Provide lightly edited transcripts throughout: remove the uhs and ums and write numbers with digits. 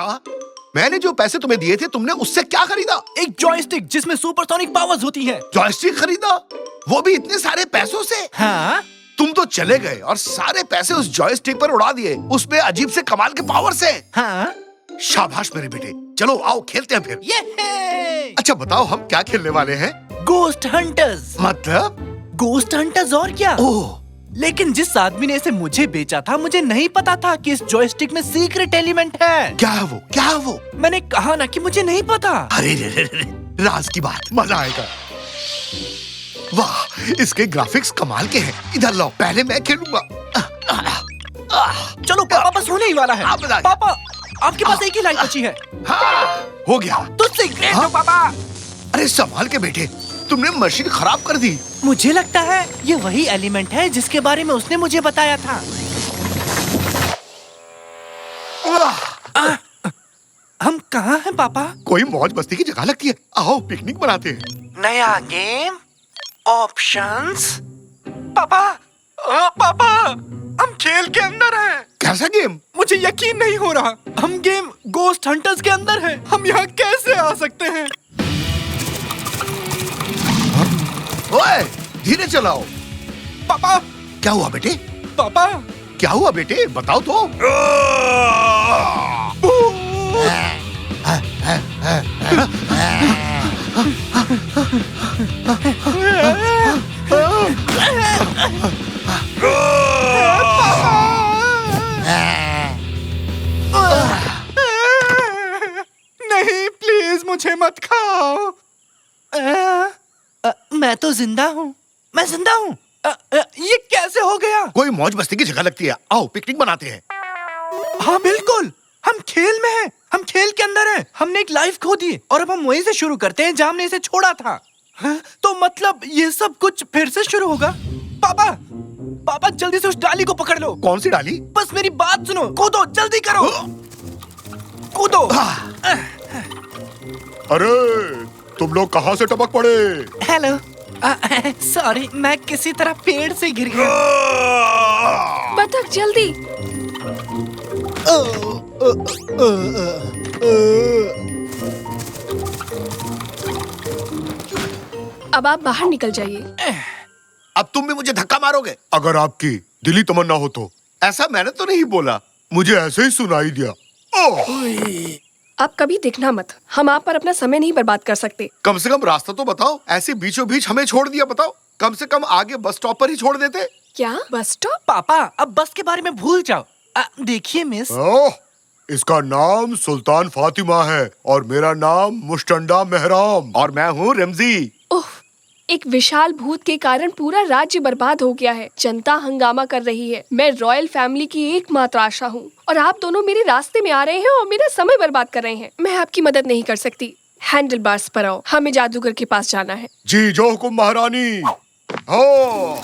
क्या? मैंने जो पैसे तुम्हें दिए थे तुमने उससे क्या खरीदा? एक जॉयस्टिक जिसमें सुपरसोनिक पावर्स होती है। जॉयस्टिक खरीदा? वो भी इतने सारे पैसों से? हाँ? तुम तो चले गए और सारे पैसे उस जॉयस्टिक पर उड़ा दिए, उसमें अजीब से कमाल के पावर से। हाँ? शाबाश मेरे बेटे, चलो आओ खेलते हैं फिर। ये अच्छा बताओ हम क्या खेलने वाले हैं? Ghost hunters. मतलब? गोस्ट हंटर्स और क्या? ओह, लेकिन जिस आदमी ने इसे मुझे बेचा था, मुझे नहीं पता था कि इस जॉयस्टिक में सीक्रेट एलिमेंट है। क्या है वो? क्या है वो? मैंने कहा ना कि मुझे नहीं पता। अरे रे रे रे, राज की बात, मजा आएगा। वाह, इसके ग्राफिक्स कमाल के हैं। इधर लाओ, पहले मैं खेलूंगा। चलो पापा, बस होने ही वाला है। आप बताइए। पापा, आपके पास एक ही लाइफ बची है। हाँ, हो गया। तुझसे ग्रेट हो पापा। अरे संभाल के बेटे, तुमने मशीन खराब कर दी। मुझे लगता है ये वही एलिमेंट है जिसके बारे में उसने मुझे बताया था। हम कहाँ हैं पापा? कोई मौज मस्ती की जगह लगती है। आओ पिकनिक मनाते हैं। नया गेम, ऑप्शंस। पापा, पापा, हम खेल के अंदर हैं। कैसा गेम? मुझे यकीन नहीं हो रहा। हम गेम गोस्ट हंटर्स के अंदर हैं। हम यहाँ कैसे आ सकते हैं? ओए, धीरे चलाओ। पापा, क्या हुआ बेटे? पापा, क्या हुआ बेटे? बताओ तो। नहीं, प्लीज मुझे मत खाओ। मैं तो जिंदा हूँ। मैं जिंदा हूँ। ये कैसे हो गया? कोई मौज मस्ती की जगह लगती है। आओ पिकनिक मनाते हैं। हाँ बिल्कुल, हम खेल में हैं। हम खेल के अंदर हैं। हमने एक लाइफ खो दी और अब हम वहीं से शुरू करते हैं जहाँ हमने इसे छोड़ा था। हाँ? तो मतलब ये सब कुछ फिर से शुरू होगा? पापा, पापा जल्दी से उस डाली को पकड़ लो। कौन सी डाली? बस मेरी बात सुनो। कूदो, जल्दी करो। कूदो। अरे तुम लोग कहाँ से टपक पड़े? हेलो, सॉरी, मैं किसी तरह पेड़ से गिर गया। बतख जल्दी। अब आप बाहर निकल जाइए। अब तुम भी मुझे धक्का मारोगे? अगर आपकी दिली तमन्ना हो तो। ऐसा मैंने तो नहीं बोला, मुझे ऐसे ही सुनाई दिया। आप कभी दिखना मत। हम आप पर अपना समय नहीं बर्बाद कर सकते। कम से कम रास्ता तो बताओ। ऐसे बीचों बीच हमें छोड़ दिया। बताओ, कम से कम आगे बस स्टॉप पर ही छोड़ देते। क्या बस स्टॉप? पापा, अब बस के बारे में भूल जाओ। देखिए मिस, ओह, इसका नाम सुल्तान फातिमा है और मेरा नाम मुस्टंडा मेहराम और मैं हूँ रमजी। ओह, एक विशाल भूत के कारण पूरा राज्य बर्बाद हो गया है। जनता हंगामा कर रही है। मैं रॉयल फैमिली की एकमात्र आशा हूँ और आप दोनों मेरे रास्ते में आ रहे हैं और मेरा समय बर्बाद कर रहे हैं। मैं आपकी मदद नहीं कर सकती। हैंडल बार्स पर आओ, हमें जादूगर के पास जाना है। जी जो हुकुम महारानी। हो,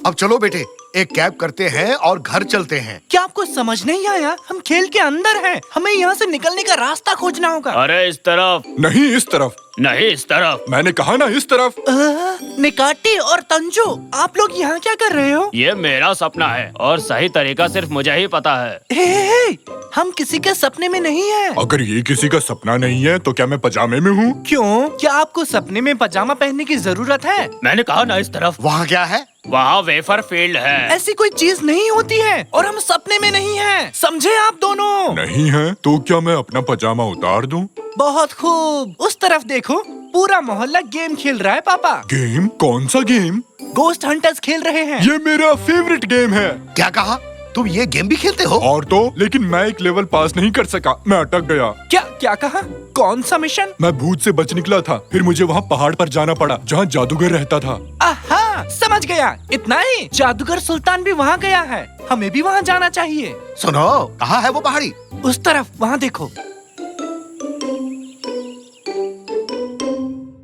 अब चलो बेटे, एक कैब करते हैं और घर चलते हैं। क्या आपको समझ नहीं आया? हम खेल के अंदर हैं। हमें यहाँ से निकलने का रास्ता खोजना होगा। अरे इस तरफ नहीं, इस तरफ। नहीं, इस तरफ। मैंने कहा ना इस तरफ। निकाटी और तंजो, आप लोग यहाँ क्या कर रहे हो? ये मेरा सपना है और सही तरीका सिर्फ मुझे ही पता है। हे, हम किसी के सपने में नहीं हैं। अगर ये किसी का सपना नहीं है तो क्या मैं पजामे में हूँ? क्यों? क्या आपको सपने में पजामा पहनने की जरूरत है? मैंने कहा ना इस तरफ। वहाँ क्या है? वहाँ वेफर फील्ड है। ऐसी कोई चीज नहीं होती है और हम सपने में नहीं हैं। समझे आप दोनों? नहीं है तो क्या मैं अपना पजामा उतार दूँ? बहुत खूब। उस तरफ देखो, पूरा मोहल्ला गेम खेल रहा है पापा। गेम? कौन सा गेम? गोस्ट हंटर्स खेल रहे हैं। ये मेरा फेवरेट गेम है। क्या कहा? तुम ये गेम भी खेलते हो? और तो, लेकिन मैं एक लेवल पास नहीं कर सका। मैं अटक गया। क्या क्या कहा? कौन सा मिशन? मैं भूत से बच निकला था, फिर मुझे वहाँ पहाड़ पर जाना पड़ा जहाँ जादूगर रहता था। आहा, समझ गया। इतना ही? जादूगर सुल्तान भी वहाँ गया है। हमें भी वहाँ जाना चाहिए। सुनो, कहाँ है वो पहाड़ी? उस तरफ, वहाँ देखो।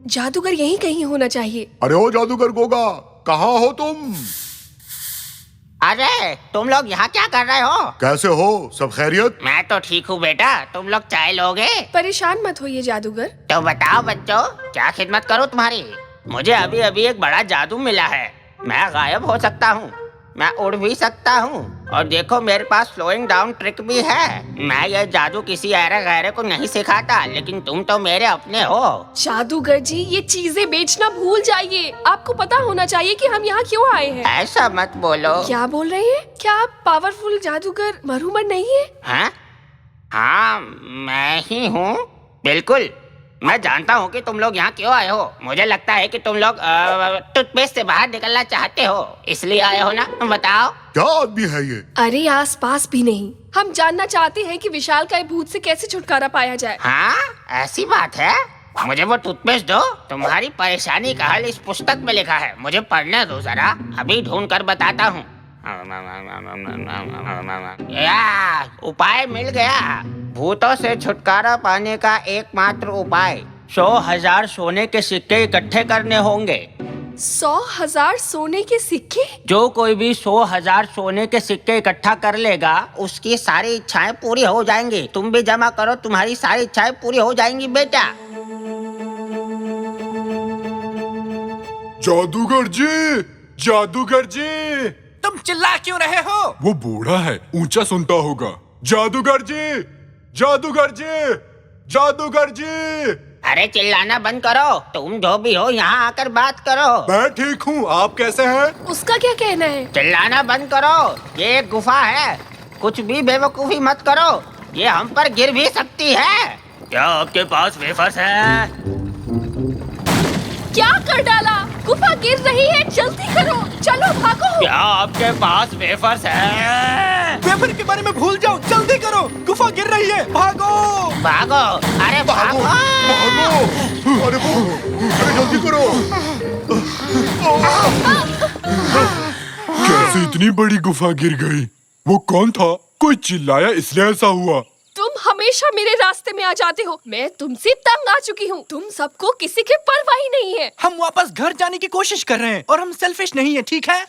जादूगर यहीं कहीं होना चाहिए। अरे ओ जादूगर गोगा, कहाँ हो तुम? अरे तुम लोग यहाँ क्या कर रहे हो? कैसे हो? सब खैरियत? मैं तो ठीक हूँ बेटा। तुम लोग चाय लोगे? परेशान मत होइए जादूगर। तो बताओ बच्चों, क्या खिदमत करूँ तुम्हारी? मुझे अभी अभी एक बड़ा जादू मिला है। मैं गायब हो सकता हूँ, मैं उड़ भी सकता हूँ और देखो मेरे पास स्लोइंग डाउन ट्रिक भी है। मैं ये जादू किसी ऐरे गैरे को नहीं सिखाता, लेकिन तुम तो मेरे अपने हो। जादूगर जी, ये चीजें बेचना भूल जाइए। आपको पता होना चाहिए कि हम यहाँ क्यों आए हैं। ऐसा मत बोलो। क्या बोल रहे हैं? क्या आप पावरफुल जादूगर मरूमर नहीं है? हाँ हाँ, मैं ही हूँ। बिल्कुल, मैं जानता हूँ कि तुम लोग यहाँ क्यों आए हो। मुझे लगता है कि तुम लोग टूथपेस्ट से बाहर निकलना चाहते हो, इसलिए आए हो ना। बताओ क्या आदमी है ये? अरे आस पास भी नहीं। हम जानना चाहते हैं कि विशालकाय भूत से कैसे छुटकारा पाया जाए। हाँ, ऐसी बात है। मुझे वो टूथपेस्ट दो। तुम्हारी परेशानी का हल इस पुस्तक में लिखा है, मुझे पढ़ने दो जरा। अभी ढूंढ कर बताता हूँ। उपाय मिल गया। भूतों से छुटकारा पाने का एकमात्र उपाय 100,000 सोने के सिक्के इकट्ठे करने होंगे। 100,000 सोने के सिक्के? जो कोई भी 100,000 सोने के सिक्के इकट्ठा कर लेगा, उसकी सारी इच्छाएं पूरी हो जाएंगी। तुम भी जमा करो, तुम्हारी सारी इच्छाएं पूरी हो जाएंगी बेटा। जादूगर जी, जादूगर जी। तुम चिल्ला क्यों रहे हो? वो बूढ़ा है, ऊंचा सुनता होगा। जादूगर जी, जादूगर जी, जादूगर जी। अरे चिल्लाना बंद करो। तुम जो भी हो यहाँ आकर बात करो। मैं ठीक हूँ, आप कैसे हैं? उसका क्या कहना है? चिल्लाना बंद करो। ये एक गुफा है, कुछ भी बेवकूफी मत करो। ये हम पर गिर भी सकती है। क्या आपके पास वेफर्स है? क्या कर डाला? गुफा गिर रही है, जल्दी करो, चलो भागो। क्या आपके पास वेफर्स है? वेफर के बारे में भूल जाओ, जल्दी करो, गुफा गिर रही है, भागो। भागो, अरे भागो। अरे जल्दी करो। कैसे इतनी बड़ी गुफा गिर गई? वो कौन था? कोई चिल्लाया इसलिए ऐसा हुआ। तुम हमेशा मेरे रास्ते में आ जाते हो। मैं तुमसे तंग आ चुकी हूँ। तुम सबको किसी की परवाह ही नहीं है। हम वापस घर जाने की कोशिश कर रहे हैं और हम सेल्फिश नहीं है, ठीक है?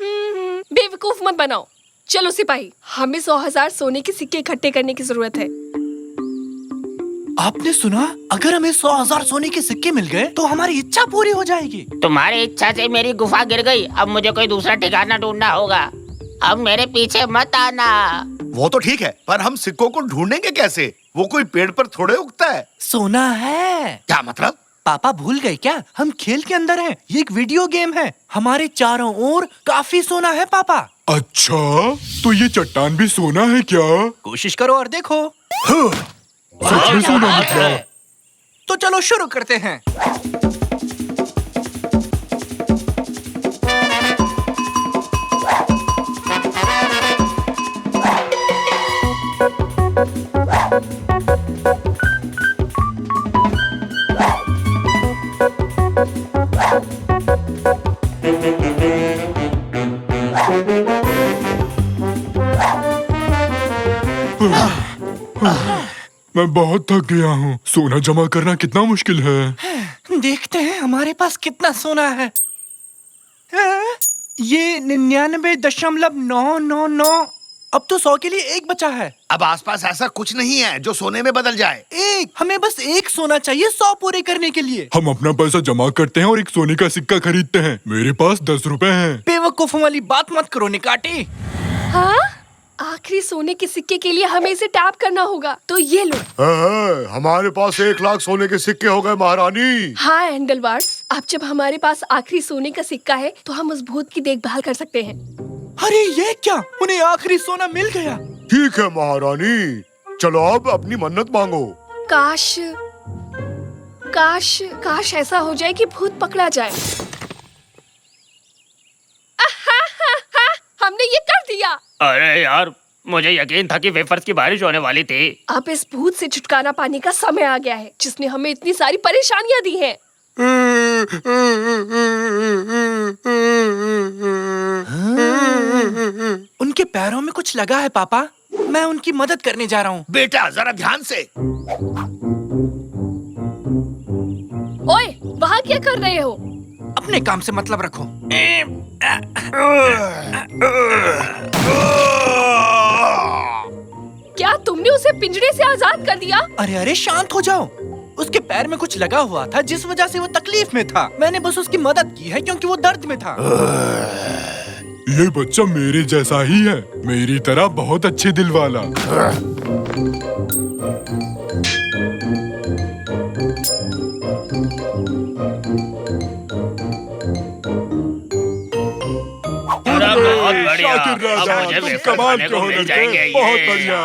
बेवकूफ मत बनाओ। चलो सिपाही, हमें 100,000 सोने के सिक्के इकट्ठे करने की जरूरत है। आपने सुना? अगर हमें 100,000 सोने के सिक्के मिल गए तो हमारी इच्छा पूरी हो जाएगी। तुम्हारी इच्छा से मेरी गुफा गिर गई। अब मुझे कोई दूसरा ठिकाना ढूंढना होगा। अब मेरे पीछे मत आना। वो तो ठीक है, पर हम सिक्कों को ढूंढेंगे कैसे? वो कोई पेड़ पर थोड़े उगता है। सोना है। क्या मतलब? पापा भूल गए क्या? हम खेल के अंदर हैं। ये एक वीडियो गेम है। हमारे चारों ओर काफी सोना है पापा। अच्छा, तो ये चट्टान भी सोना है क्या? कोशिश करो और देखो। सच में सोना निकला। तो चलो शुरू करते हैं। मैं बहुत थक गया हूँ। सोना जमा करना कितना मुश्किल है। देखते हैं हमारे पास कितना सोना है। ये 99.999। अब तो 100 के लिए एक बचा है। अब आसपास ऐसा कुछ नहीं है जो सोने में बदल जाए। एक, हमें बस एक सोना चाहिए 100 पूरे करने के लिए। हम अपना पैसा जमा करते हैं और एक सोने का सिक्का खरीदते हैं। मेरे पास 10 रुपए हैं। बेवकूफों वाली बात मत करो निकाटी। हाँ? आखिरी सोने के सिक्के के लिए हमें इसे टैप करना होगा। तो ये लो। हमारे पास 1 लाख सोने के सिक्के हो गए महारानी। हाँ एंडलवार्ड्स, अब जब हमारे पास आखिरी सोने का सिक्का है तो हम उस भूत की देखभाल कर सकते हैं। अरे ये क्या? उन्हें आखिरी सोना मिल गया। ठीक है महारानी, चलो अब अपनी मन्नत मांगो। काश काश काश ऐसा हो जाए कि भूत पकड़ा जाए। हमने ये कर दिया। अरे यार, मुझे यकीन था कि वेफर्स की बारिश होने वाली थी। अब इस भूत से छुटकारा पाने का समय आ गया है, जिसने हमें इतनी सारी परेशानियां दी हैं। उनके पैरों में कुछ लगा है पापा। मैं उनकी मदद करने जा रहा हूँ। बेटा जरा ध्यान से। ओए, वहाँ क्या कर रहे हो? अपने काम से मतलब रखो। क्या तुमने उसे पिंजरे से आजाद कर दिया? अरे अरे शांत हो जाओ। उसके पैर में कुछ लगा हुआ था जिस वजह से वो तकलीफ में था। मैंने बस उसकी मदद की है क्योंकि वो दर्द में था। ये बच्चा मेरे जैसा ही है, मेरी तरह बहुत अच्छे दिल वाला। बहुत बढ़िया। शाकिर अब राजा, मुझे तुम वेफर कमाल खाने के को हो मिल लड़के, जाएंगे। बहुत ये। बढ़िया।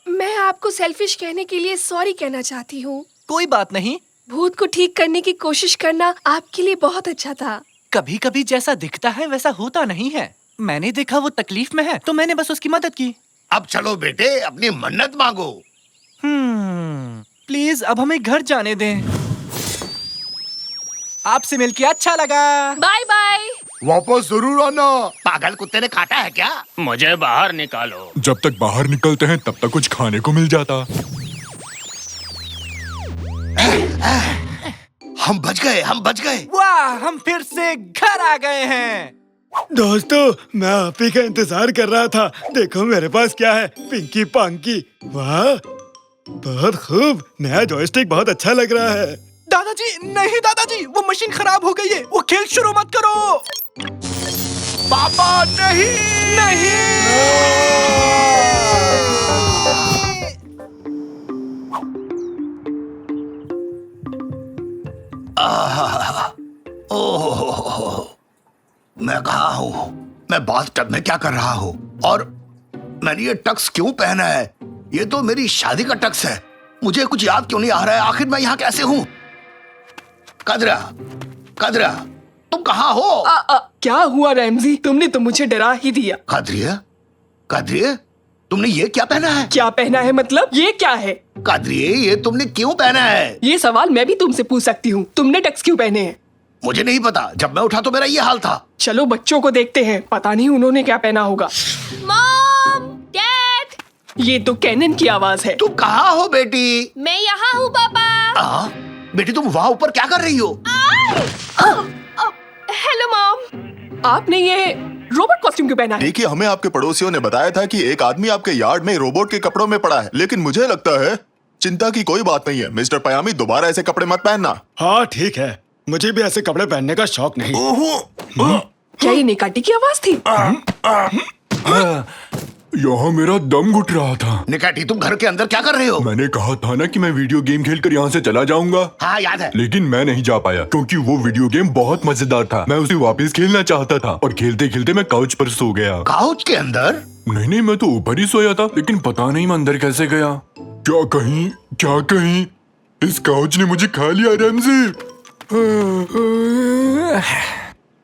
मैं आपको सेल्फिश कहने के लिए सॉरी कहना चाहती हूँ। कोई बात नहीं। भूत को ठीक करने की कोशिश करना आपके लिए बहुत अच्छा था। कभी कभी जैसा दिखता है वैसा होता नहीं है। मैंने देखा वो तकलीफ में है तो मैंने बस उसकी मदद की। अब चलो बेटे, अपनी मन्नत मांगो। प्लीज अब हमें घर जाने दें। आपसे मिलके अच्छा लगा। Bye bye. वापस जरूर आना। पागल कुत्ते ने काटा है क्या? मुझे बाहर निकालो। जब तक बाहर निकलते हैं तब तक कुछ खाने को मिल जाता। हम बच गए, हम बच गए। वाह, हम फिर से घर आ गए हैं। दोस्तों, मैं आप ही का इंतजार कर रहा था। देखो मेरे पास क्या है, पिंकी पांकी। वाह, बहुत खूब। नया जॉयस्टिक बहुत अच्छा लग रहा है। दादाजी, नहीं दादाजी, वो मशीन खराब हो गई है। वो खेल शुरू मत करो। पापा नहीं। ओह, मैं कहाँ हूँ? मैं बाथटब में क्या कर रहा हूँ? और मैंने ये टक्स क्यों पहना है? ये तो मेरी शादी का टक्स है। मुझे कुछ याद क्यों नहीं आ रहा है? आखिर मैं यहाँ कैसे हूँ? कदरा, कदरा, तुम कहाँ हो? क्या हुआ रैमजी? तुमने तो मुझे डरा ही दिया। कदरिया, कदरिया, तुमने ये क्या पहना है? क्या पहना है मतलब? ये क्या है? कदरिया, ये तुमने क्यों पहना है? ये सवाल मैं भी तुमसे पूछ सकती हूँ। तुमने टक्स क्यों पहने हैं? मुझे नहीं पता। जब मैं उठा तो मेरा ये हाल था। चलो बच्चों को देखते हैं, पता नहीं उन्होंने क्या पहना होगा। मॉम, डैड, ये तो कैनन की आवाज है। तुम कहाँ हो बेटी? मैं यहाँ हूँ पापा। बेटी तुम वहाँ ऊपर क्या कर रही हो? हेलो मॉम, आपने ये रोबोट कॉस्ट्यूम क्यों पहना है? देखिए, हमें आपके पड़ोसियों ने बताया था कि एक आदमी आपके यार्ड में रोबोट के कपड़ों में पड़ा है, लेकिन मुझे लगता है चिंता की कोई बात नहीं है। मिस्टर पयामी, दोबारा ऐसे कपड़े मत पहनना। हाँ ठीक है, मुझे भी ऐसे कपड़े पहनने का शौक नहीं। क्या ये निकाटी की आवाज थी? यहाँ मेरा दम घुट रहा था। निकाटी, तुम घर के अंदर क्या कर रहे हो? मैंने कहा था ना कि मैं वीडियो गेम खेलकर यहाँ से चला जाऊंगा। हाँ याद है। लेकिन मैं नहीं जा पाया क्योंकि वो वीडियो गेम बहुत मजेदार था। मैं उसे वापस खेलना चाहता था और खेलते खेलते मैं काउच पर सो गया। काउच के अंदर? नहीं, मैं तो ऊपर ही सोया था, लेकिन पता नहीं मैं अंदर कैसे गया। क्या कहीं इस काउच ने मुझे खा लिया रैमजी?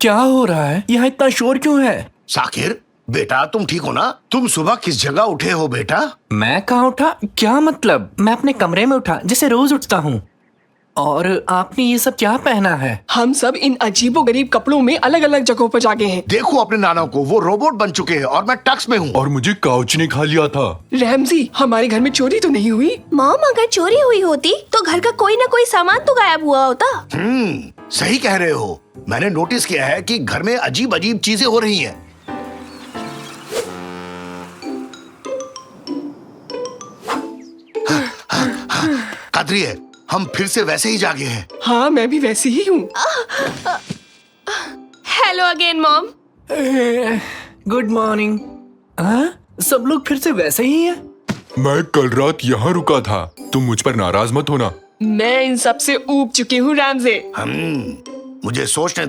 क्या हो रहा है? यहाँ इतना शोर क्यों है? साकिर, बेटा तुम ठीक हो ना? तुम सुबह किस जगह उठे हो बेटा? मैं कहाँ उठा? क्या मतलब? मैं अपने कमरे में उठा, जैसे रोज उठता हूँ। और आपने ये सब क्या पहना है? हम सब इन अजीबोगरीब कपड़ों में अलग अलग जगहों पर जागे हैं। देखो अपने नाना को, वो रोबोट बन चुके हैं और मैं टक्स में हूँ। और मुझे काउच ने खा लिया था। रैमजी, हमारे घर में चोरी तो नहीं हुई? मॉम, अगर चोरी हुई होती तो घर का कोई ना कोई सामान तो गायब हुआ होता। सही कह रहे हो। मैंने नोटिस किया है कि घर में अजीब अजीब चीजें हो रही हैं। कदरिए, हम फिर से वैसे ही जागे हैं। हाँ, मैं भी वैसी ही हूँ। Hello again mom. Good morning. सब लोग फिर से वैसे ही हैं? मैं कल रात यहाँ रुका था। तुम मुझ पर नाराज मत होना। मैं इन सब से ऊब चुकी हूँ रैमजे। मुझे सोचने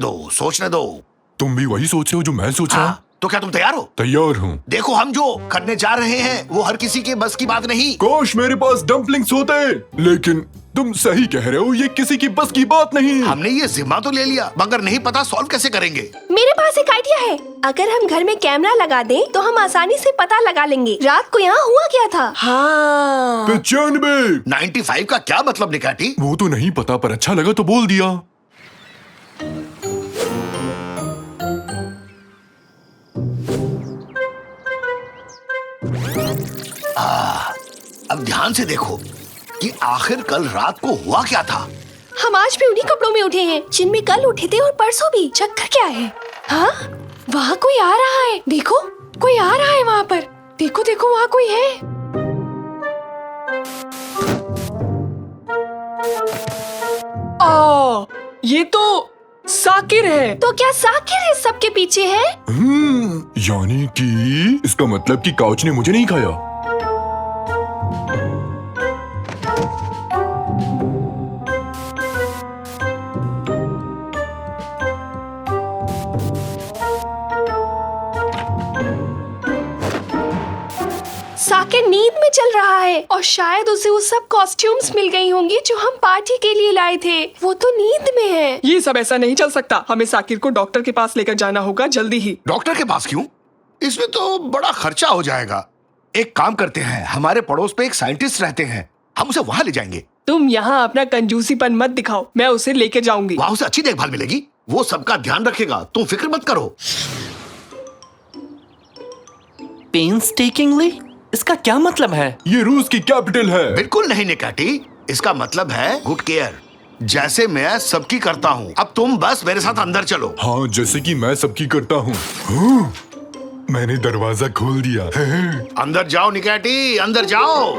दो। तुम भी वही सोच रहे हो जो मैं सोच रहा हूँ? तो क्या तुम तैयार हो? तैयार हूँ। देखो, हम जो करने जा रहे हैं वो हर किसी के बस की बात नहीं। काश मेरे पास डम्पलिंग्स होते, लेकिन तुम सही कह रहे हो, ये किसी की बस की बात नहीं। हमने ये जिम्मा तो ले लिया, मगर नहीं पता सॉल्व कैसे करेंगे। मेरे पास एक आइडिया है। अगर हम घर में कैमरा लगा दें तो हम आसानी से पता लगा लेंगे रात को यहाँ हुआ क्या था। हाँ। 95। 95 का क्या मतलब निकाटी? वो तो नहीं पता, पर अच्छा लगा तो बोल दिया। अब ध्यान से देखो कि आखिर कल रात को हुआ क्या था। हम आज भी उन्हीं कपड़ों में उठे हैं जिनमें कल उठे थे और परसों भी। चक्कर क्या है? हाँ, वहाँ कोई आ रहा है। देखो, कोई आ रहा है वहाँ पर। देखो देखो, वहाँ कोई है। ये तो साकिर है। तो क्या साकिर इस सब के पीछे है? यानी कि इसका मतलब कि काउच ने मुझे नहीं खाया। साकिर नींद में चल रहा है और शायद उसे वो सब कॉस्ट्यूम्स मिल गई होंगी जो हम पार्टी के लिए लाए थे। वो तो नींद में है। ये सब ऐसा नहीं चल सकता। हमें साकिर को डॉक्टर के पास लेकर जाना होगा जल्दी ही। डॉक्टर के पास क्यों? इसमें तो बड़ा खर्चा हो जाएगा। एक काम करते हैं, हमारे पड़ोस पे एक साइंटिस्ट रहते हैं, हम उसे वहां ले जाएंगे। तुम यहाँ अपना कंजूसीपन मत दिखाओ, मैं उसे लेके जाऊंगी। वहां उसे अच्छी देखभाल मिलेगी, वो सबका ध्यान रखेगा, तुम फिक्र मत करो। पेन्सटेकिंगली? इसका क्या मतलब है? ये रूस की कैपिटल है। बिल्कुल नहीं निकाटी, इसका मतलब है गुड केयर, जैसे मैं सबकी करता हूँ। अब तुम बस मेरे साथ अंदर चलो। हाँ, जैसे कि मैं सबकी करता हूँ। हाँ, मैंने दरवाजा खोल दिया। अंदर जाओ निकाटी, अंदर जाओ।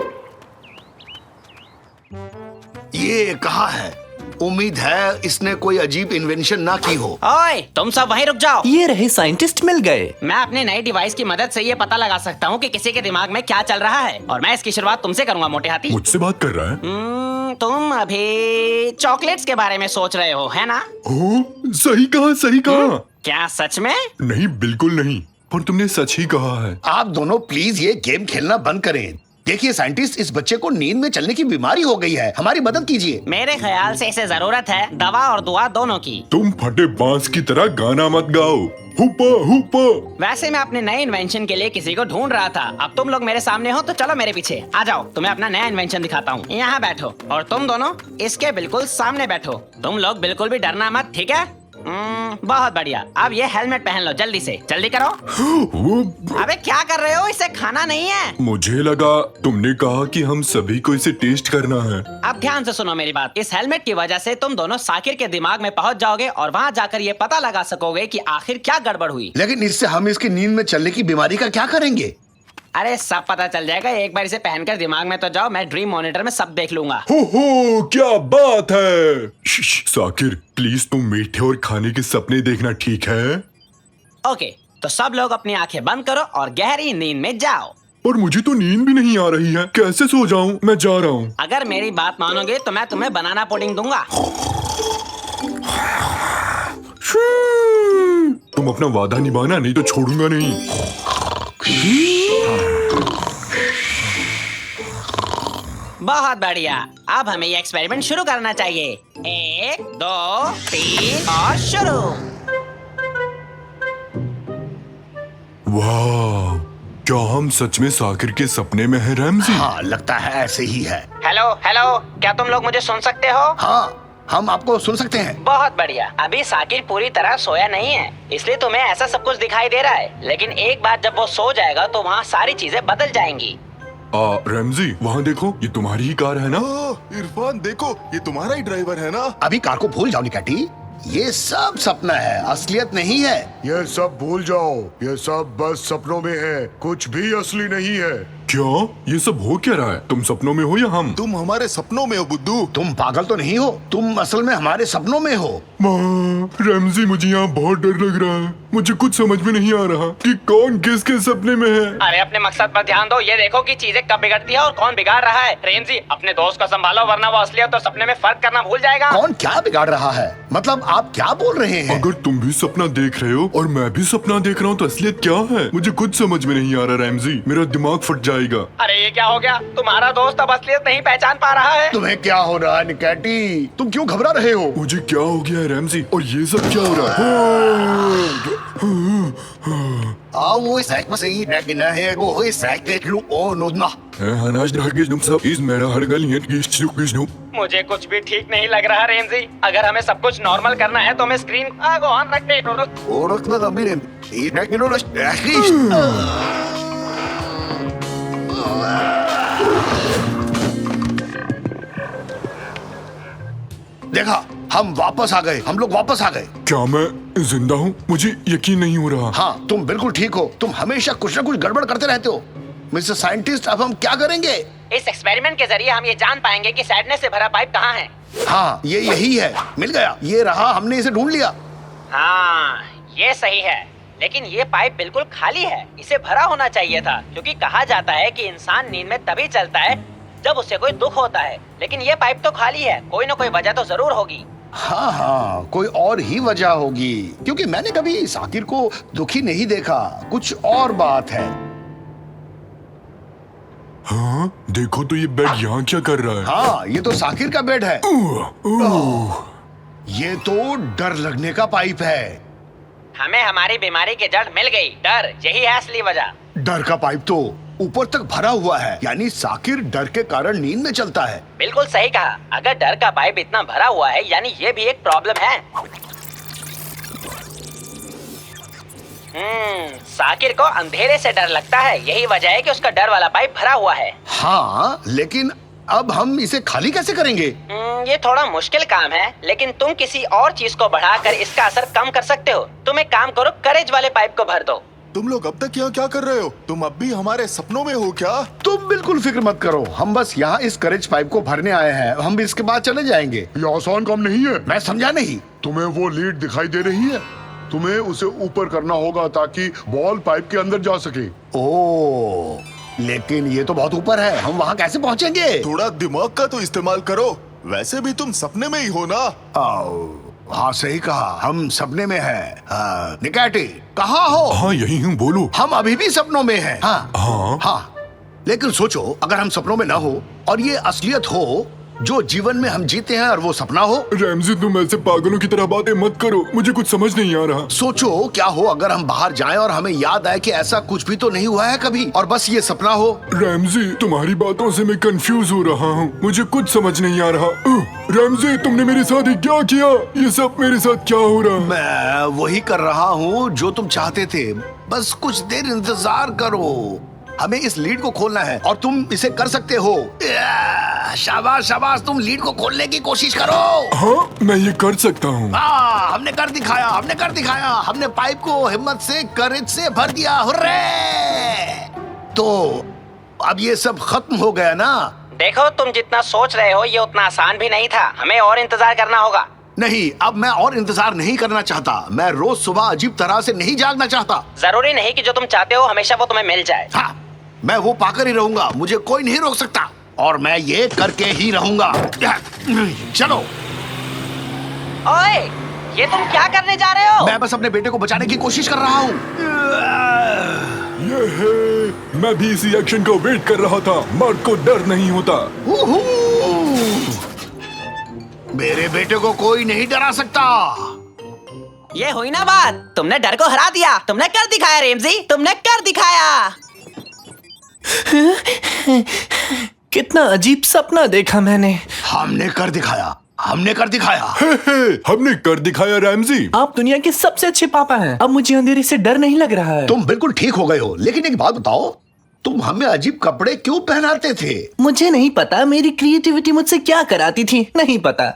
ये कहाँ है? उम्मीद है इसने कोई अजीब इन्वेंशन ना की हो। ओए, तुम सब वहीं रुक जाओ। ये रहे साइंटिस्ट मिल गए। मैं अपने नए डिवाइस की मदद से ये पता लगा सकता हूँ कि किसी के दिमाग में क्या चल रहा है, और मैं इसकी शुरुआत तुमसे करूंगा मोटे हाथी। मुझसे बात कर रहा है? तुम अभी चॉकलेट्स के बारे में सोच रहे हो, है ना? ओ, सही कहा, सही कहा। क्या सच में? नहीं, बिल्कुल नहीं, पर तुमने सच ही कहा है। आप दोनों प्लीज ये गेम खेलना बंद करें। देखिए साइंटिस्ट, इस बच्चे को नींद में चलने की बीमारी हो गई है, हमारी मदद कीजिए। मेरे ख्याल से इसे जरूरत है दवा और दुआ दोनों की। तुम फटे बांस की तरह गाना मत गाओ। हुपा हुपा। वैसे मैं अपने नए इन्वेंशन के लिए किसी को ढूंढ रहा था। अब तुम लोग मेरे सामने हो तो चलो मेरे पीछे आ जाओ, तुम्हें अपना नया इन्वेंशन दिखाता हूँ। यहाँ बैठो और तुम दोनों इसके बिल्कुल सामने बैठो। तुम लोग बिल्कुल भी डरना मत, ठीक है? बहुत बढ़िया। अब ये हेलमेट पहन लो, जल्दी से, जल्दी करो। अबे क्या कर रहे हो? इसे खाना नहीं है। मुझे लगा तुमने कहा कि हम सभी को इसे टेस्ट करना है। अब ध्यान से सुनो मेरी बात। इस हेलमेट की वजह से तुम दोनों साकिर के दिमाग में पहुंच जाओगे और वहां जाकर ये पता लगा सकोगे कि आखिर क्या गड़बड़ हुई। लेकिन इससे हम इसकी नींद में चलने की बीमारी का क्या करेंगे? अरे सब पता चल जाएगा। एक बार इसे पहनकर दिमाग में तो जाओ, मैं ड्रीम मॉनिटर में सब देख लूंगा। हो, क्या बात है। साकिर, प्लीज तुम मीठे और खाने के सपने देखना, ठीक है? ओके, तो सब लोग अपनी आंखें बंद करो और गहरी नींद में जाओ। पर मुझे तो नींद भी नहीं आ रही है, कैसे सो जाऊं? मैं जा रहा हूँ। अगर मेरी बात मानोगे तो मैं तुम्हें बनाना पुडिंग दूंगा। तुम अपना वादा निभाना, नहीं तो छोड़ूंगा नहीं। बहुत बढ़िया। अब हमें ये एक्सपेरिमेंट शुरू करना चाहिए। 1, 2, 3 और शुरू। वाह, क्या हम सच में साकिर के सपने में हैं रैमजी? हाँ, लगता है ऐसे ही है। हेलो हेलो, क्या तुम लोग मुझे सुन सकते हो? हाँ, हम आपको सुन सकते हैं। बहुत बढ़िया। अभी साकिर पूरी तरह सोया नहीं है, इसलिए तुम्हें ऐसा सब कुछ दिखाई दे रहा है, लेकिन एक बार जब वो सो जाएगा तो वहाँ सारी चीजें बदल जाएंगी। रैमजी, वहाँ देखो, ये तुम्हारी ही कार है ना? इरफान देखो, ये तुम्हारा ही ड्राइवर है ना? अभी कार को भूल जाओ निकाटी, ये सब सपना है, असलियत नहीं है। ये सब भूल जाओ, ये सब बस सपनों में है, कुछ भी असली नहीं है। क्या? ये सब हो क्या रहा है? तुम सपनों में हो या हम? तुम हमारे सपनों में हो बुद्धू। तुम पागल तो नहीं हो, तुम असल में हमारे सपनों में हो। माँ, रैमजी, मुझे यहाँ बहुत डर लग रहा है। मुझे कुछ समझ में नहीं आ रहा कि कौन किसके सपने में है। अरे अपने मकसद पर ध्यान दो, ये देखो कि चीजें कब बिगड़ती है और कौन बिगाड़ रहा है। रेमजी, अपने दोस्त को संभालो वरना वो असलियत और सपने में फर्क करना भूल जाएगा। कौन क्या बिगाड़ रहा है? मतलब आप क्या बोल रहे हैं? अगर तुम भी सपना देख रहे हो और मैं भी सपना देख रहा हूँ तो असलियत क्या है? मुझे कुछ समझ में नहीं आ रहा रैमजी, मेरा दिमाग फट जाएगा। अरे ये क्या हो गया? तुम्हारा दोस्त अब असलियत नहीं पहचान पा रहा है। तुम्हें क्या हो रहा है निकाटी? तुम क्यों घबरा रहे हो? मुझे क्या हो गया है रैमजी, और ये सब क्या हो रहा है? Always like me saying that in a hair go is like that look on no. मुझे कुछ भी ठीक नहीं लग रहा रेमजी। अगर हमें सब कुछ नॉर्मल करना है तो हमें स्क्रीन को ऑन रखने देखा, हम वापस आ गए, हम लोग वापस आ गए। क्या मैं जिंदा हूँ? मुझे यकीन नहीं हो रहा। हाँ, तुम बिल्कुल ठीक हो। तुम हमेशा कुछ न कुछ गड़बड़ करते रहते हो। मिस्टर साइंटिस्ट, अब हम क्या करेंगे? इस एक्सपेरिमेंट के जरिए हम ये जान पाएंगे कि सैडनेस से भरा पाइप कहाँ है। हाँ, ये यही है। मिल गया, ये रहा, हमने इसे ढूंढ लिया। हाँ, ये सही है, लेकिन ये पाइप बिल्कुल खाली है। इसे भरा होना चाहिए था, क्योंकि कहा जाता है कि इंसान नींद में तभी चलता है जब उसे कोई दुख होता है। लेकिन ये पाइप तो खाली है, कोई न कोई वजह तो जरूर होगी। हाँ हाँ, कोई और ही वजह होगी, क्योंकि मैंने कभी साकिर को दुखी नहीं देखा। कुछ और बात है। हाँ, देखो तो ये बेड यहाँ क्या कर रहा है? हाँ, ये तो साकिर का बेड है। ये तो डर लगने का पाइप है। हमें हमारी बीमारी की जड़ मिल गई, डर, यही है असली वजह। डर का पाइप तो ऊपर तक भरा हुआ है, यानी साकिर डर के कारण नींद में चलता है। बिल्कुल सही कहा। अगर डर का पाइप इतना भरा हुआ है, यानी ये भी एक प्रॉब्लम है। साकिर को अंधेरे से डर लगता है, यही वजह है कि उसका डर वाला पाइप भरा हुआ है। हाँ, लेकिन अब हम इसे खाली कैसे करेंगे? ये थोड़ा मुश्किल काम है, लेकिन तुम किसी और चीज को बढ़ाकर इसका असर कम कर सकते हो। तुम एक काम करो, करेज वाले पाइप को भर दो। तुम लोग अब तक यहाँ क्या कर रहे हो? तुम अब भी हमारे सपनों में हो क्या? तुम बिल्कुल फिक्र मत करो, हम बस यहाँ इस करेज पाइप को भरने आए हैं। हम इसके बाद चले जाएंगे। ये आसान काम नहीं है। मैं समझा नहीं। तुम्हें वो लीड दिखाई दे रही है? तुम्हें उसे ऊपर करना होगा ताकि बॉल पाइप के अंदर जा सके। ओह, लेकिन ये तो बहुत ऊपर है, हम वहाँ कैसे पहुँचेंगे? थोड़ा दिमाग का तो इस्तेमाल करो। वैसे भी तुम सपने में ही हो ना? हाँ, सही कहा, हम सपने में हैं। निकैटी, कहाँ हो? हाँ, यही हूँ, बोलो। हम अभी भी सपनों में हैं। हाँ हाँ हाँ, लेकिन सोचो, अगर हम सपनों में ना हो और ये असलियत हो, जो जीवन में हम जीते हैं, और वो सपना हो। रैमजी, तुम ऐसे पागलों की तरह बातें मत करो, मुझे कुछ समझ नहीं आ रहा। सोचो क्या हो अगर हम बाहर जाएं और हमें याद आए कि ऐसा कुछ भी तो नहीं हुआ है कभी, और बस ये सपना हो। रैमजी, तुम्हारी बातों से मैं कंफ्यूज हो रहा हूँ, मुझे कुछ समझ नहीं आ रहा। रैमजी, तुमने मेरे साथ ही क्या किया? ये सब मेरे साथ क्या हो रहा? मैं वही कर रहा हूँ जो तुम चाहते थे। बस कुछ देर इंतजार करो, हमें इस लीड को खोलना है और तुम इसे कर सकते हो। शाबाश शाबाश, तुम लीड को खोलने की कोशिश करो। हाँ, मैं ये कर सकता हूँ। हमने कर दिखाया, हमने कर दिखाया। हमने पाइप को हिम्मत से, करेज से भर दिया। हुर्रे! तो अब ये सब खत्म हो गया ना? देखो, तुम जितना सोच रहे हो ये उतना आसान भी नहीं था। हमें और इंतजार करना होगा। नहीं, अब मैं और इंतजार नहीं करना चाहता। मैं रोज सुबह अजीब तरह से नहीं जागना चाहता। जरूरी नहीं कि जो तुम चाहते हो हमेशा वो तुम्हें मिल जाए। हाँ, मैं वो पाकर ही रहूंगा, मुझे कोई नहीं रोक सकता, और मैं ये करके ही रहूंगा। चलो। ओए, ये तुम क्या करने जा रहे हो? मैं बस अपने बेटे को बचाने की कोशिश कर रहा हूँ। मैं भी इसी एक्शन का वेट कर रहा था। मर्द को डर नहीं होता। मेरे बेटे को कोई नहीं डरा सकता। ये हुई ना बात, तुमने डर को हरा दिया। तुमने कर दिखाया रैमजी, तुमने कर दिखाया। कितना अजीब सपना देखा मैंने। हमने कर दिखाया, हमने कर दिखाया। हमने कर दिखाया रैमजी। आप दुनिया के सबसे अच्छे पापा हैं। अब मुझे अंधेरे से डर नहीं लग रहा है। तुम बिल्कुल ठीक हो गए हो, लेकिन एक बात बताओ, तुम हमें अजीब कपड़े क्यों पहनाते थे? मुझे नहीं पता, मेरी क्रिएटिविटी मुझसे क्या कराती थी, नहीं पता।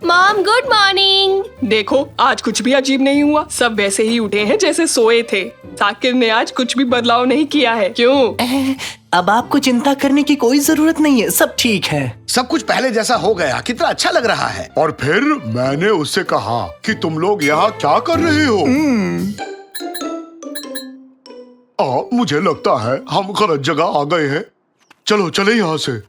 Mom, good morning. देखो, आज कुछ भी अजीब नहीं हुआ। सब वैसे ही उठे हैं जैसे सोए थे। साकिर ने आज कुछ भी बदलाव नहीं किया है। क्यों? अब आपको चिंता करने की कोई जरूरत नहीं है, सब ठीक है। सब कुछ पहले जैसा हो गया। कितना अच्छा लग रहा है। और फिर मैंने उससे कहा कि तुम लोग यहाँ क्या कर रहे हो? मुझे लगता है हम गलत जगह आ गए हैं। चलो चले यहाँ से।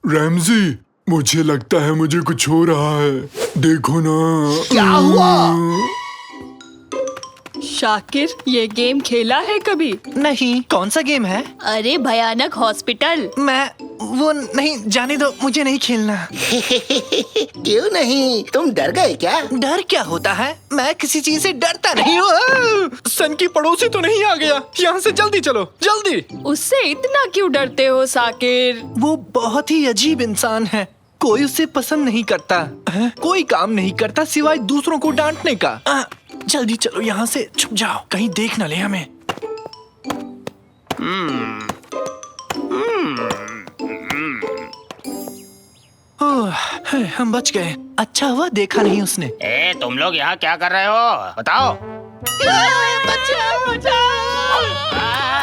रैमजी, मुझे लगता है मुझे कुछ हो रहा है। देखो ना। क्या हुआ? शाकिर, ये गेम खेला है कभी? नहीं। कौन सा गेम है? अरे भयानक हॉस्पिटल। मैं वो नहीं, जाने दो, मुझे नहीं खेलना। क्यों नहीं? तुम डर गए क्या? डर क्या होता है? मैं किसी चीज से डरता नहीं हूँ। सन की पड़ोसी तो नहीं आ गया? यहाँ से जल्दी चलो, जल्दी। उससे इतना क्यों डरते हो साकिर? वो बहुत ही अजीब इंसान है। कोई उसे पसंद नहीं करता। कोई काम नहीं करता सिवाय दूसरों को डांटने का। जल्दी चलो यहाँ से, छुप जाओ, कहीं देख न ले हमें। हम बच गए। अच्छा हुआ देखा नहीं उसने। तुम लोग यहाँ क्या कर रहे हो? बताओ। बचाओ, बचाओ।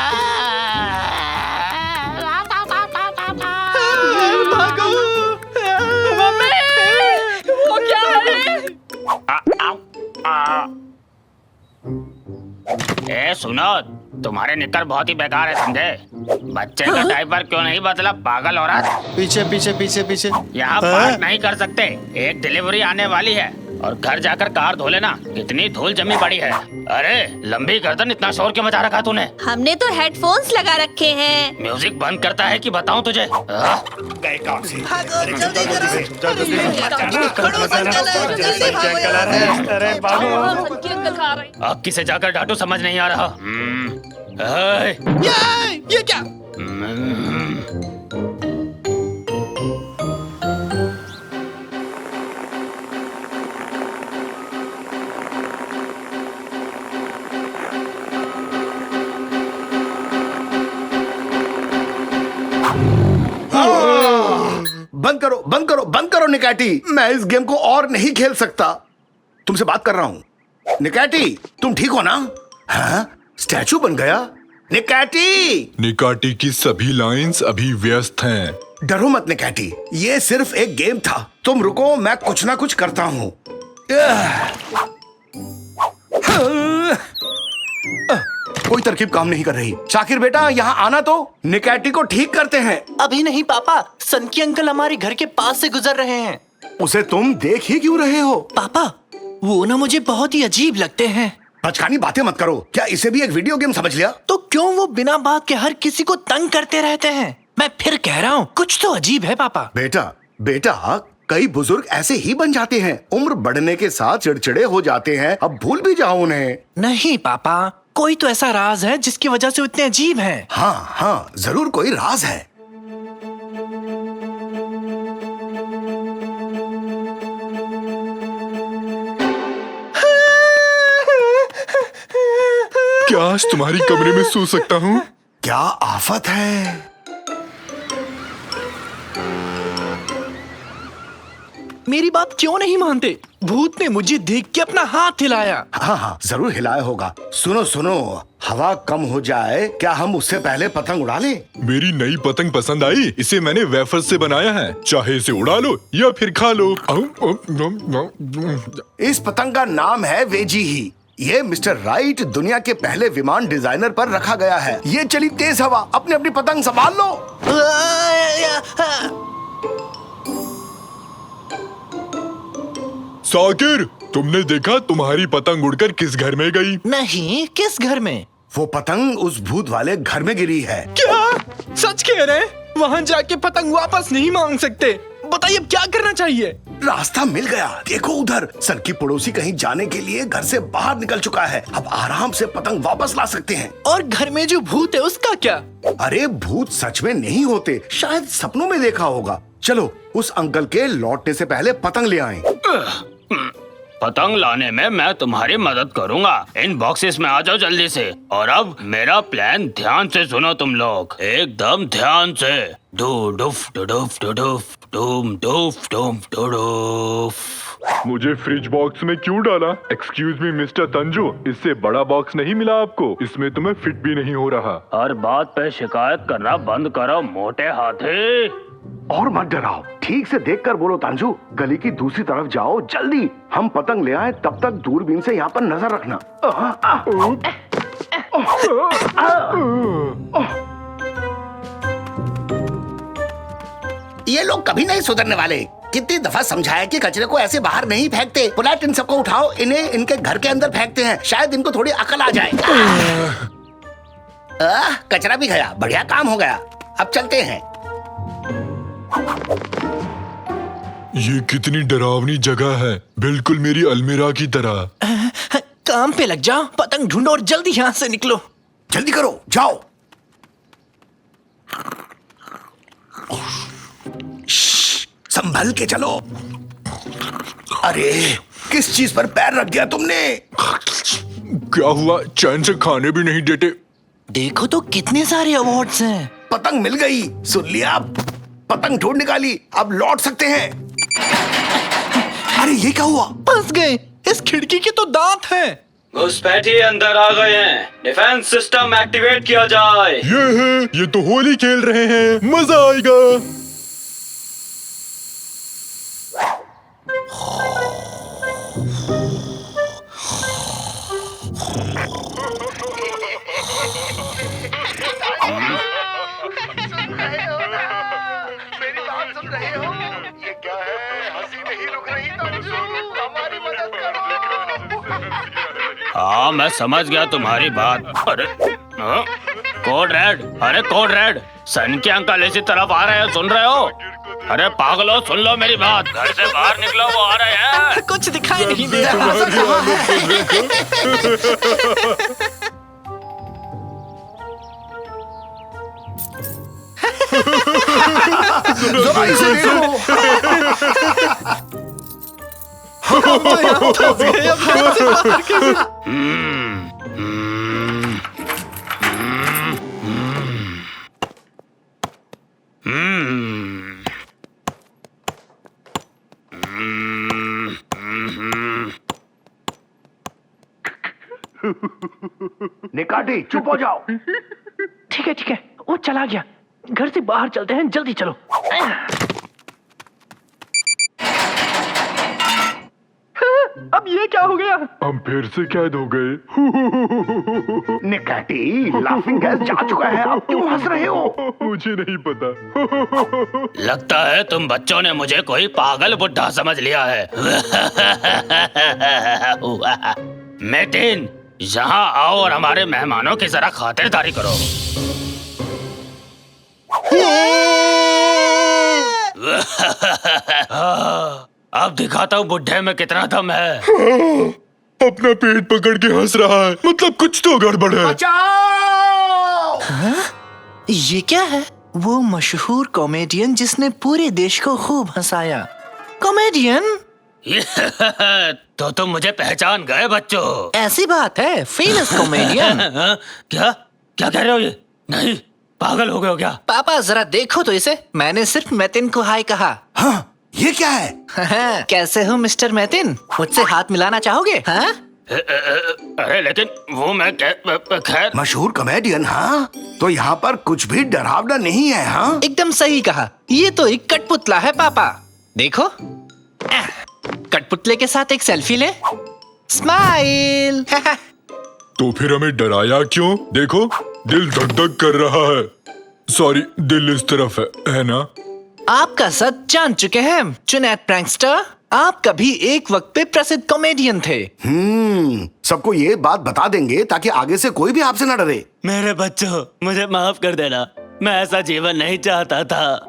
अरे सुनो, तुम्हारे निक्कर बहुत ही बेकार है, समझे? बच्चे का डायपर क्यों नहीं बदला, पागल औरत? पीछे पीछे पीछे पीछे। यहाँ बात नहीं कर सकते, एक डिलीवरी आने वाली है और घर जाकर कार धो लेना, कितनी धूल जमी पड़ी है। अरे लंबी गर्दन, इतना शोर क्यों मचा रखा तूने? हमने तो हेडफोन्स लगा रखे हैं। म्यूजिक बंद करता है कि बताऊं तुझे? अब किसे जाकर डांटू समझ नहीं आ रहा। ये क्या? बंद करो निकैटी। मैं इस गेम को और नहीं खेल सकता। तुमसे बात कर रहा हूँ। निकैटी, तुम ठीक हो ना? हाँ? स्टैचू बन गया? निकैटी! निकाटी की सभी लाइंस अभी व्यस्त हैं। डरो मत निकैटी, ये सिर्फ एक गेम था। तुम रुको, मैं कुछ ना कुछ करता हूँ। कोई तरकीब काम नहीं कर रही। शाकिर बेटा, यहाँ आना तो, निकैटी को ठीक करते हैं। अभी नहीं पापा, सनकी अंकल हमारे घर के पास से गुजर रहे हैं। उसे तुम देख ही क्यों रहे हो? पापा, वो ना मुझे बहुत ही अजीब लगते हैं। बचकानी बातें मत करो। क्या इसे भी एक वीडियो गेम समझ लिया? तो क्यों वो बिना बात के हर किसी को तंग करते रहते हैं? मैं फिर कह रहा हूँ, कुछ तो अजीब है पापा। बेटा, कई बुजुर्ग ऐसे ही बन जाते हैं। उम्र बढ़ने के साथ चिड़चिड़े हो जाते हैं। अब भूल भी जाओ उन्हें। नहीं पापा, कोई तो ऐसा राज है जिसकी वजह से वो इतने अजीब हैं। हाँ, जरूर कोई राज है। क्या आज तुम्हारी कमरे में सो सकता हूँ? क्या आफत है। मेरी बात क्यों नहीं मानते? भूत ने मुझे देख के अपना हाथ हिलाया। हाँ, जरूर हिलाया होगा। सुनो, हवा कम हो जाए, क्या हम उससे पहले पतंग उड़ा लें? मेरी नई पतंग पसंद आई? इसे मैंने वेफर से बनाया है, चाहे इसे उड़ा लो या फिर खा लो। इस पतंग का नाम है वेजी ही। ये मिस्टर राइट दुनिया के पहले विमान डिजाइनर पर रखा गया है। ये चली तेज हवा, अपनी पतंग संभाल लो। साकिर, तुमने देखा तुम्हारी पतंग उड़कर किस घर में गई? नहीं, किस घर में? वो पतंग उस भूत वाले घर में गिरी है। क्या? सच कह रहे? वहाँ जाके पतंग वापस नहीं मांग सकते? बताइए अब क्या करना चाहिए? रास्ता मिल गया। देखो उधर, सर की पड़ोसी कहीं जाने के लिए घर से बाहर निकल चुका है। अब आराम से पतंग वापस ला सकते हैं। और घर में जो भूत है उसका क्या? अरे भूत सच में नहीं होते, शायद सपनों में देखा होगा। चलो उस अंकल के लौटने से पहले पतंग ले आएं। पतंग लाने में मैं तुम्हारी मदद करूंगा। इन बॉक्सेस में आ जाओ जल्दी से। और अब मेरा प्लान ध्यान से सुनो तुम लोग, एकदम ध्यान से। डू डुफ डू डुफ डू डुफ डूम डुफ डूम डू डुफ। मुझे फ्रिज बॉक्स में क्यों डाला? एक्सक्यूज मी मिस्टर तंजू, इससे बड़ा बॉक्स नहीं मिला आपको? इसमें तुम्हें फिट भी नहीं हो रहा। हर बात पे शिकायत करना बंद करो मोटे हाथी। और मत डराओ, ठीक से देखकर बोलो तांजू। गली की दूसरी तरफ जाओ जल्दी। हम पतंग ले आए, तब तक दूरबीन से यहाँ पर नजर रखना। ये लोग कभी नहीं सुधरने वाले। कितनी दफा समझाया कि कचरे को ऐसे बाहर नहीं फेंकते। बुलेट, इन सबको उठाओ, इन्हें इनके घर के अंदर फेंकते हैं। शायद इनको थोड़ी अकल आ जाए। कचरा भी गया, बढ़िया काम हो गया। अब चलते हैं। ये कितनी डरावनी जगह है, बिल्कुल मेरी अलमीरा की तरह। काम पे लग जाओ, पतंग ढूंढो और जल्दी यहाँ से निकलो। जल्दी करो, जाओ। संभल के चलो। अरे किस चीज पर पैर रख दिया तुमने? क्या हुआ? चैन से खाने भी नहीं देते। देखो तो कितने सारे अवार्ड्स हैं। पतंग मिल गई, सुन लिया? पतंग ढूंढ निकाली, अब लौट सकते हैं। अरे ये क्या हुआ? फंस गए। इस खिड़की के तो दांत हैं। घुसपैठिए अंदर आ गए हैं। डिफेंस सिस्टम एक्टिवेट किया जाए। ये तो होली खेल रहे हैं, मजा आएगा। ये क्या है? हंसी नहीं रुक रही। हमारी मदद करो। हाँ मैं समझ गया तुम्हारी बात। अरे हाँ? कोड रेड, अरे कोड रेड, सन के अंकल इसी तरफ आ रहे हैं, सुन रहे हो? अरे पागलो सुन लो मेरी बात, घर से बाहर निकलो, वो आ रहे हैं। कुछ दिखाई नहीं दे रहा। जरा इसे देखो। निकाटी चुप हो जाओ। ठीक है, वो चला गया। घर से बाहर चलते हैं, जल्दी चलो। अब ये क्या हो गया? हम फिर से कैद हो गए। निकाटी, लाफिंग गैस जा चुका है, अब क्यों हंस रहे हो? मुझे नहीं पता। लगता है तुम बच्चों ने मुझे कोई पागल बुड्ढा समझ लिया है। मेटिन, यहाँ आओ और हमारे मेहमानों की जरा खातिरदारी करो। अब दिखाता हूँ बुड्ढे में कितना दम है। अपना पेट पकड़ के हंस रहा है, मतलब कुछ तो गड़बड़ है। बचाओ! ये क्या है? वो मशहूर कॉमेडियन जिसने पूरे देश को खूब हंसाया। कॉमेडियन? तो तुम मुझे पहचान गए बच्चों? ऐसी बात है, फेमस कॉमेडियन। क्या क्या कह रहे हो ये? नहीं, पागल हो गए हो क्या? पापा जरा देखो तो इसे, मैंने सिर्फ मैतिन को हाय कहा। हाँ, ये क्या है? कैसे हो मिस्टर मैतिन? मुझसे हाथ मिलाना चाहोगे? हाँ? अरे लेकिन वो मैं खैर। मशहूर कॉमेडियन, हाँ? तो यहाँ पर कुछ भी डरावना नहीं है, हाँ? एकदम सही कहा, ये तो एक कठपुतला है पापा। देखो, कठपुतले के साथ एक सेल्फी ले। स्माइल। तो फिर हमें डराया क्यों? देखो, दिल धक धक कर रहा है। सॉरी, दिल इस तरफ है ना? आपका सच जान चुके हैं जुनैद प्रैंकस्टर। आप कभी एक वक्त पे प्रसिद्ध कॉमेडियन थे। सबको ये बात बता देंगे ताकि आगे से कोई भी आपसे न डरे। मेरे बच्चों, मुझे माफ कर देना। मैं ऐसा जीवन नहीं चाहता था।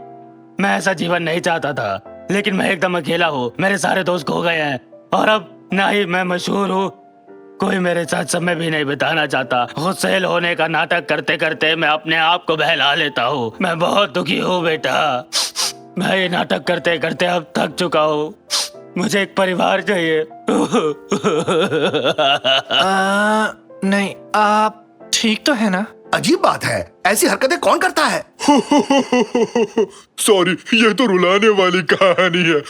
लेकिन मैं एकदम अकेला हूँ, मेरे सारे दोस्त खो गए हैं और अब ना ही मैं मशहूर हूँ, कोई मेरे साथ समय भी नहीं बिताना चाहता। खुद सेल होने का नाटक करते करते मैं अपने आप को बहला लेता हूँ। मैं बहुत दुखी हूँ बेटा, मैं ये नाटक करते करते अब थक चुका हूँ। मुझे एक परिवार चाहिए। नहीं, आप ठीक तो है ना? अजीब बात है, ऐसी हरकतें कौन करता है? सॉरी, ये तो रुलाने वाली कहानी है।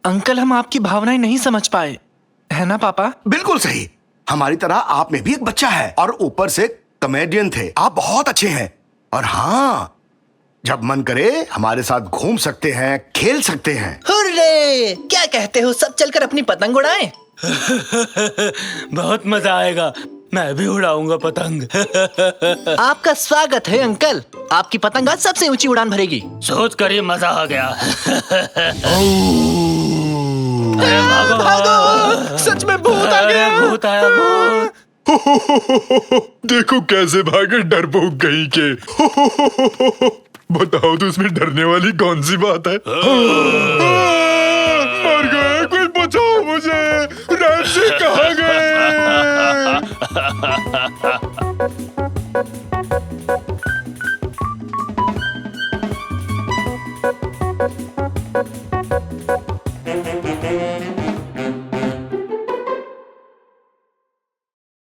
अंकल, हम आपकी भावनाएं नहीं समझ पाए, है ना पापा? बिल्कुल सही, हमारी तरह आप में भी एक बच्चा है और ऊपर से कॉमेडियन थे। आप बहुत अच्छे हैं और हाँ, जब मन करे हमारे साथ घूम सकते हैं, खेल सकते हैं। हुर्रे! क्या कहते हो, सब चलकर अपनी पतंग उड़ाएं? बहुत मजा आएगा, मैं भी उड़ाऊंगा पतंग। आपका स्वागत है अंकल, आपकी पतंग आज सबसे ऊंची उड़ान भरेगी। सोच कर ही मजा आ गया। भागो! सच में भूत आ गया! भूत आया, भूत। देखो कैसे भागे डरपोक कहीं के। बताओ तो इसमें डरने वाली कौन सी बात है?